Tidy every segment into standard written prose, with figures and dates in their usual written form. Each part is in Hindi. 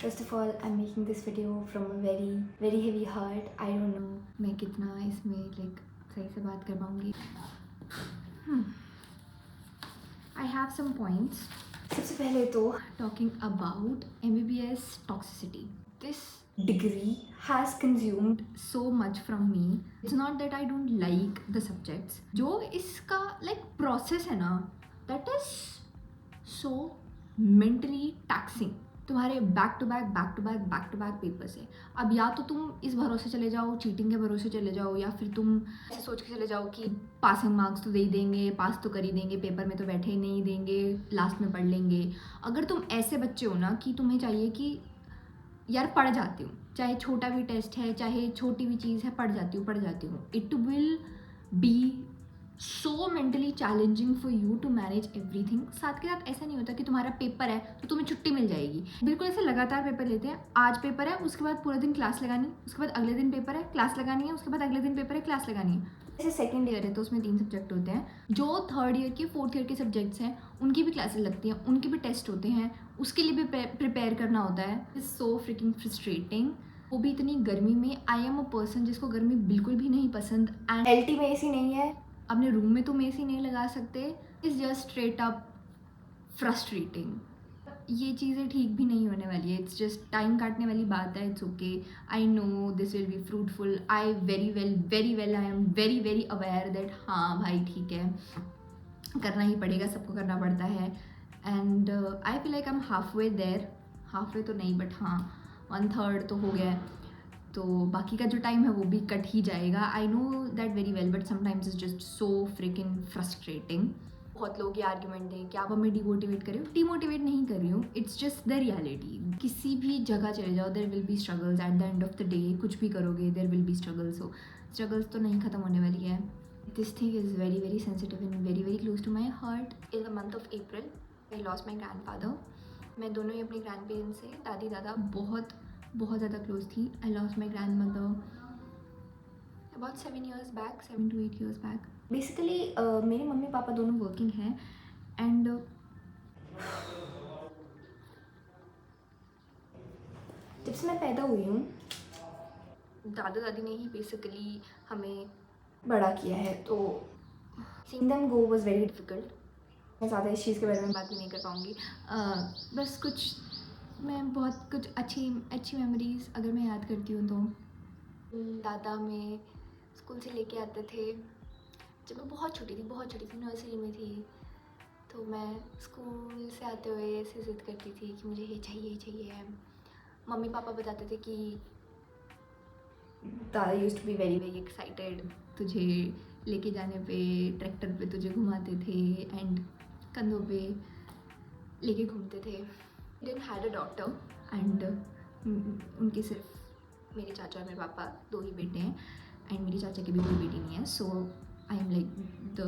First of all, I'm making this video from a very heavy heart. I don't know मैं कितना इसमें like सही से बात कर पाऊँगी. I have some points. सबसे पहले तो talking about MBBS toxicity. This degree has consumed so much from me. It's not that I don't like the subjects. जो इसका like process है ना, that is so mentally taxing. तुम्हारे बैक टू बैक पेपर्स है. अब या तो तुम इस भरोसे चले जाओ, चीटिंग के भरोसे चले जाओ, या फिर तुम ऐसे सोच के चले जाओ कि पासिंग मार्क्स तो दे ही देंगे, पास तो कर ही देंगे, पेपर में तो बैठे ही नहीं देंगे, लास्ट में पढ़ लेंगे. अगर तुम ऐसे बच्चे हो ना कि तुम्हें चाहिए कि यार पढ़ जाती हूँ, चाहे छोटा भी टेस्ट है, चाहे छोटी भी चीज़ है, पढ़ जाती हूँ, it will be so mentally challenging for you to manage everything. साथ के साथ ऐसा नहीं होता कि तुम्हारा पेपर है तो तुम्हें छुट्टी मिल जाएगी. बिल्कुल ऐसे लगातार पेपर लेते हैं. आज पेपर है, उसके बाद पूरे दिन क्लास लगानी, उसके बाद अगले दिन पेपर है, क्लास लगानी है, उसके बाद अगले दिन पेपर है, क्लास लगानी है. जैसे सेकेंड ईयर है तो उसमें 3 सब्जेक्ट होते हैं. जो थर्ड ईयर के फोर्थ ईयर के सब्जेक्ट्स हैं उनकी भी क्लासेस लगती हैं, उनके भी टेस्ट होते हैं, उसके लिए भी प्रिपेयर करना होता है. It's so fricking frustrating. वो भी इतनी गर्मी में. आई एम अ पर्सन जिसको गर्मी बिल्कुल भी नहीं पसंद. एंड एलटी में एसी नहीं है, अपने रूम में तुम एसी नहीं लगा सकते. It's just straight up frustrating. ये चीज़ें ठीक भी नहीं होने वाली है. इट्स जस्ट टाइम काटने वाली बात है. It's okay. I know this will be fruitful. I very well I am very aware that हाँ भाई ठीक है, करना ही पड़ेगा, सबको करना पड़ता है. And I feel like I am half way there. Half way तो नहीं बट हाँ 1/3 तो हो गया है. तो बाकी का जो टाइम है वो भी कट ही जाएगा. I know that very well but sometimes is just so fricking frustrating. बहुत लोग ये आर्ग्यूमेंट दें कि आप हमें डिमोटिवेट कर रहे हो. डिमोटिवेट नहीं कर रही हूँ, इट्स जस्ट द रियलिटी. किसी भी जगह चले जाओ, there will be struggles at the end of the day. कुछ भी करोगे there will be struggles. So struggles तो नहीं ख़त्म होने वाली है. This thing is very sensitive and very close to my heart. In the month of April I lost my grandfather. मैं दोनों ही अपने ग्रैंड पेरेंट्स से, दादी दादा बहुत ज़्यादा क्लोज थी. आई lost my grand mother about 7 years back, 7 to 8 years back. Basically मेरे मम्मी पापा दोनों वर्किंग हैं. एंड जब से मैं पैदा हुई हूँ दादा दादी ने ही बेसिकली हमें बड़ा किया है. तो seeing them go was very difficult. मैं ज़्यादा इस चीज़ के बारे में बात भी नहीं कर पाऊँगी. बस कुछ मैं बहुत कुछ अच्छी मेमोरीज़ अगर मैं याद करती हूँ तो दादा में स्कूल से लेके आते थे जब मैं बहुत छोटी थी, नर्सरी में थी. तो मैं स्कूल से आते हुए ऐसे ज़िद करती थी कि मुझे ये चाहिए. मम्मी पापा बताते थे कि दादा used to be very excited. तुझे लेके जाने पे ट्रैक्टर पे तुझे घुमाते थे एंड कंधों पे लेके घूमते थे. Didn't had a daughter and उनके सिर्फ मेरे चाचा और मेरे पापा 2 ही बेटे हैं. एंड मेरी चाचा की भी कोई बेटी नहीं है. So I am like the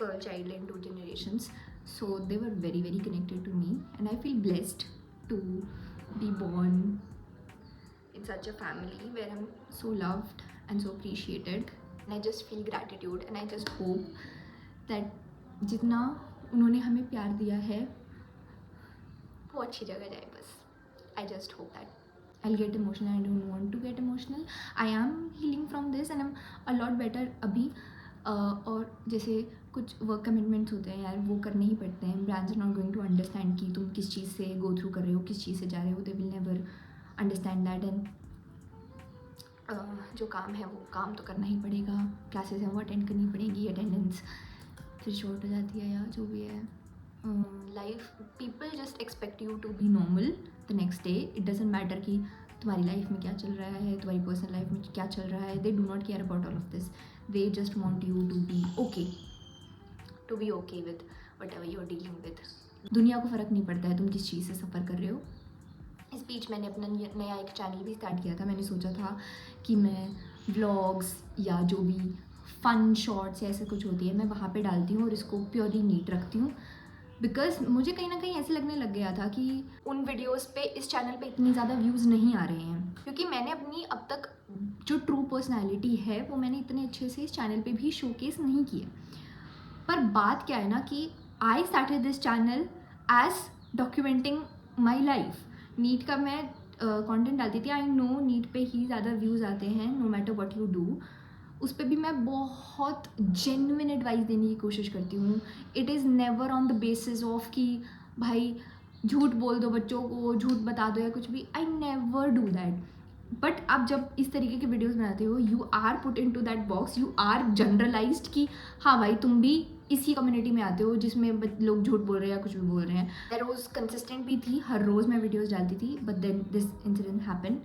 girl child in 2 generations. So they were very connected to me and I feel blessed to be born in such a family where I'm so loved and so appreciated. And I just feel gratitude and I just hope that जितना उन्होंने हमें प्यार दिया है वो अच्छी जगह जाए. बस I just hope that. I'll get emotional. I don't want to get emotional. I am healing from this and I'm a lot better अभी. और जैसे कुछ वर्क कमिटमेंट्स होते हैं यार, वो करने ही पड़ते हैं. Brands are not going to understand कि तुम किस चीज़ से गो थ्रू कर रहे हो, किस चीज़ से जा रहे हो. They will never understand that. And जो काम है वो काम तो करना ही पड़ेगा. क्लासेस हैं वो अटेंड करनी पड़ेगी. अटेंडेंस फिर शॉर्ट हो जाती है या जो भी है. Life people just expect you to be normal the next day. It doesn't matter कि तुम्हारी लाइफ में क्या चल रहा है, तुम्हारी पर्सनल लाइफ में क्या चल रहा है. They do not care about all of this. They just want you to be okay with whatever you are dealing with. दुनिया को फ़र्क नहीं पड़ता है तुम किस चीज़ से सफ़र कर रहे हो. इस बीच मैंने अपना नया एक चैनल भी स्टार्ट किया था. मैंने सोचा था कि मैं व्लॉग्स या जो भी फ़न शॉर्ट्स या ऐसे कुछ होती है मैं वहाँ पे डालती हूँ और इसको प्योरली नीट रखती हूँ. बिकॉज मुझे कहीं ना कहीं ऐसे लगने लग गया था कि उन वीडियोस पे इस चैनल पे इतनी ज़्यादा व्यूज़ नहीं आ रहे हैं, क्योंकि मैंने अपनी अब तक जो ट्रू पर्सनैलिटी है वो मैंने इतने अच्छे से इस चैनल पे भी शोकेस नहीं किया. पर बात क्या है ना कि I started this channel as documenting my life. NEET का मैं कंटेंट डालती थी, आई नो नीट पे ही ज़्यादा व्यूज़ आते हैं no matter what you do, उस पर भी मैं बहुत जेन्युइन एडवाइस देने की कोशिश करती हूँ. It is never on the basis of कि भाई झूठ बोल दो बच्चों को, झूठ बता दो या कुछ भी. I never do that. But आप जब इस तरीके के वीडियोस बनाते हो, you are put into that box, you are generalised कि हाँ भाई तुम भी इसी कम्युनिटी में आते हो जिसमें लोग झूठ बोल रहे हैं या कुछ भी बोल रहे हैं. मैं रोज़ कंसिस्टेंट भी थी, हर रोज़ मैं वीडियोस डालती थी, but then this incident happen,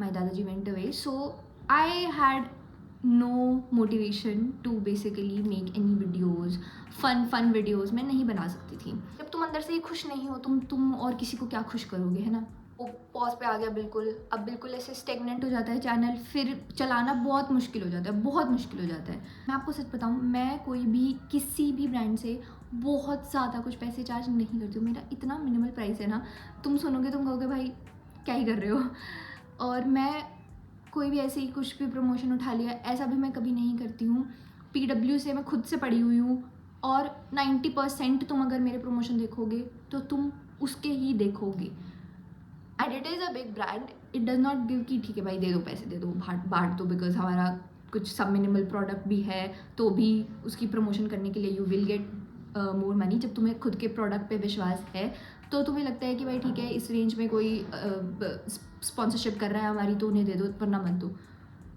my dadaji went away, so I had no motivation to basically make any videos, fun videos मैं नहीं बना सकती थी. जब तुम अंदर से ही खुश नहीं हो, तुम और किसी को क्या खुश करोगे, है ना. वो पॉज पे आ गया बिल्कुल, अब बिल्कुल ऐसे स्टेगनेंट हो जाता है चैनल, फिर चलाना बहुत मुश्किल हो जाता है, बहुत मुश्किल हो जाता है. मैं आपको सच बताऊँ, मैं कोई भी किसी भी ब्रांड से बहुत ज़्यादा कुछ पैसे चार्ज नहीं करती हूँ. मेरा इतना मिनिमल प्राइस है ना, तुम सुनोगे तुम कहोगे भाई क्या ही कर रहे हो. और मैं कोई भी ऐसे ही कुछ भी प्रमोशन उठा लिया, ऐसा भी मैं कभी नहीं करती हूँ. PW से मैं खुद से पढ़ी हुई हूँ, और 90% तुम अगर मेरे प्रमोशन देखोगे तो तुम उसके ही देखोगे. And it is a big brand, it does not give कि ठीक है भाई दे दो पैसे दे दो, बांट दो, बिकॉज हमारा कुछ सब मिनिमल प्रोडक्ट भी है तो भी उसकी प्रमोशन करने के लिए you will get more money. जब तुम्हें खुद के प्रोडक्ट पे विश्वास है तो तुम्हें लगता है कि भाई ठीक है इस रेंज में कोई स्पॉन्सरशिप कर रहा है हमारी, तो उन्हें दे दो वरना मत दो.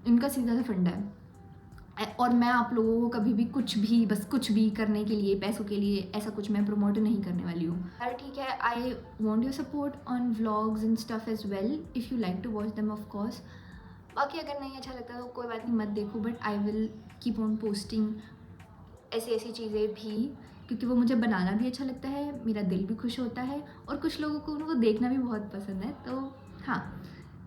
इनका सीधा सा फंडा है. और मैं आप लोगों को कभी भी कुछ भी, बस कुछ भी करने के लिए, पैसों के लिए, ऐसा कुछ मैं प्रमोट नहीं करने वाली हूँ. यार ठीक है, I want your support on vlogs and stuff as well, if you like to watch them of course. बाकी अगर नहीं अच्छा लगता तो कोई बात नहीं, मत देखो, but I will keep on posting ऐसी ऐसी चीज़ें भी, क्योंकि वो मुझे बनाना भी अच्छा लगता है, मेरा दिल भी खुश होता है, और कुछ लोगों को उनको देखना भी बहुत पसंद है. तो हाँ,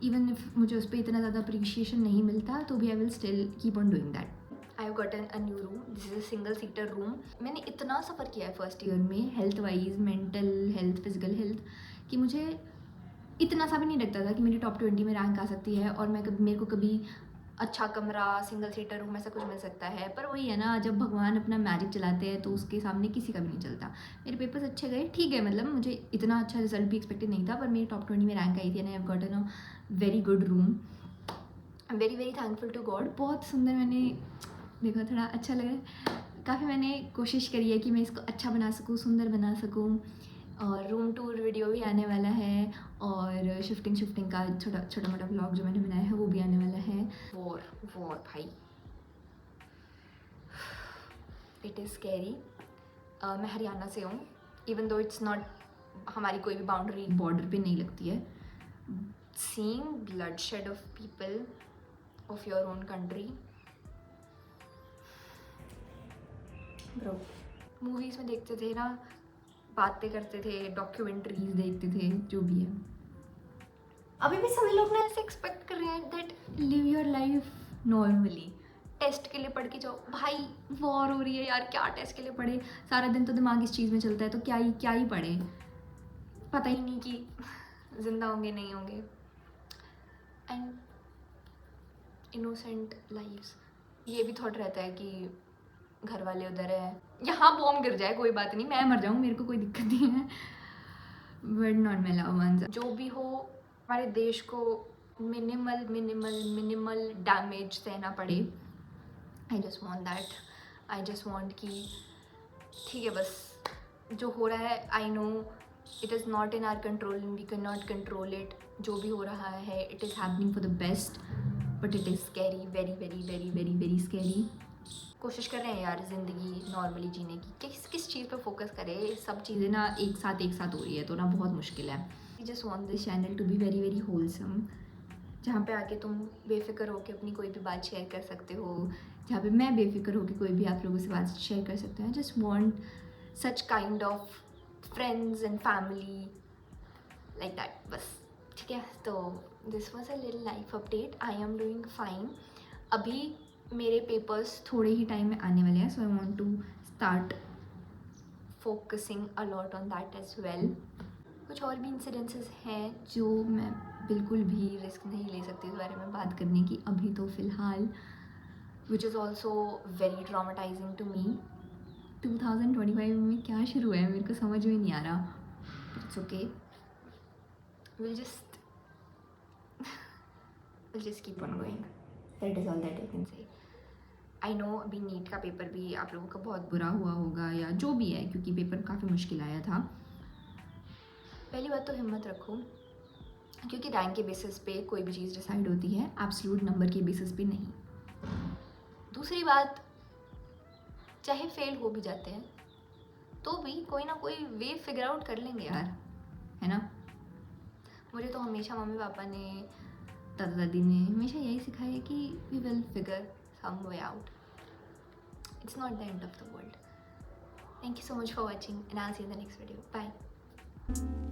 इवन इफ मुझे उस पर इतना ज़्यादा अप्रिशिएशन नहीं मिलता तो भी I will still keep on doing that. I have gotten a new room, this is a single seater room. मैंने इतना सफ़र किया है फर्स्ट ईयर में, health wise, mental health, physical health, कि मुझे इतना सा भी नहीं लगता था कि मेरी टॉप 20 में रैंक आ सकती है, और मेरे को कभी अच्छा कमरा, सिंगल सीटर रूम, ऐसा कुछ मिल सकता है. पर वही है ना, जब भगवान अपना मैजिक चलाते हैं तो उसके सामने किसी का भी नहीं चलता. मेरे पेपर्स अच्छे गए, ठीक है, मतलब मुझे इतना अच्छा रिजल्ट भी एक्सपेक्टेड नहीं था, पर मेरी टॉप 20 में रैंक आई थी, and I have gotten a very good room. I am very very thankful to God. बहुत सुंदर, मैंने देखा, थोड़ा अच्छा लगा. काफ़ी मैंने कोशिश करी है कि मैं इसको अच्छा बना सकूँ, सुंदर बना सकूँ. और रूम टूर वीडियो भी आने वाला है, और शिफ्टिंग का छोटा मोटा ब्लॉग जो मैंने बनाया है वो भी आने वाला है. वॉर भाई, इट इज़ स्कैरी. मैं हरियाणा से हूँ, इवन दो इट्स नॉट, हमारी कोई भी बाउंड्री बॉर्डर पे नहीं लगती है. Seeing bloodshed of people of your own country, bro. Movies में देखते थे ना, बातें करते थे, डॉक्यूमेंट्रीज देखते थे, जो भी है. अभी भी सभी लोग ना ऐसे एक्सपेक्ट कर रहे हैं that live your life normally. Test के लिए पढ़ के जाओ. भाई वॉर हो रही है यार, क्या टेस्ट के लिए पढ़े, सारा दिन तो दिमाग इस चीज़ में चलता है, तो क्या ही पढ़े, पता ही नहीं कि जिंदा होंगे नहीं होंगे. एंड इनोसेंट लाइव्स, ये भी थॉट रहता है कि घर वाले उधर है, यहाँ बॉम्ब गिर जाए कोई बात नहीं, मैं मर जाऊँ, मेरे को कोई दिक्कत नहीं है, but not my love ones. जो भी हो, हमारे देश को मिनिमल डैमेज सहना पड़े. I just want that. I just want कि ठीक है, बस जो हो रहा है, I know it is not in our control and we can not control it. जो भी हो रहा है, it is happening for the best, but it is scary, very very very very very scary. कोशिश कर रहे हैं यार ज़िंदगी नॉर्मली जीने की, किस चीज़ पे फोकस करें, सब चीज़ें ना एक साथ हो रही है, तो ना बहुत मुश्किल है. I just want this channel to be very very wholesome, जहाँ पे आके तुम बेफिक्र हो के अपनी कोई भी बात शेयर कर सकते हो, जहाँ पे मैं बेफिक्र हो के कोई भी आप लोगों से बात शेयर कर सकते हैं. Just want such kind of friends and family like that, बस. ठीक है, तो this was a little life update. I am doing fine. अभी मेरे पेपर्स थोड़े ही टाइम में आने वाले हैं, so I want to start focusing a lot on that as well. कुछ और भी इंसिडेंसेस हैं जो मैं बिल्कुल भी रिस्क नहीं ले सकती इस बारे में बात करने की अभी तो फ़िलहाल, which is also very traumatising to me. 2025 में क्या शुरू है मेरे को समझ में नहीं आ रहा. It's okay, will just will just keep on going, that is all that I can say. I know अभी नीट का पेपर भी आप लोगों का बहुत बुरा हुआ होगा या जो भी है, क्योंकि पेपर काफ़ी मुश्किल आया था। पहली बात तो हिम्मत रखो, क्योंकि रैंक के बेसिस पे कोई भी चीज़ डिसाइड होती है, एब्सोल्यूट नंबर के बेसिस पे नहीं। दूसरी बात, चाहे फेल हो भी जाते हैं तो भी कोई ना कोई वे फिगर आउट कर लेंगे यार, है ना। मुझे तो हमेशा मम्मी पापा ने, दादा दादी ने हमेशा यही सिखाया है कि we will figure some way out, it's not the end of the world. Thank you so much for watching and I will see you in the next video, bye.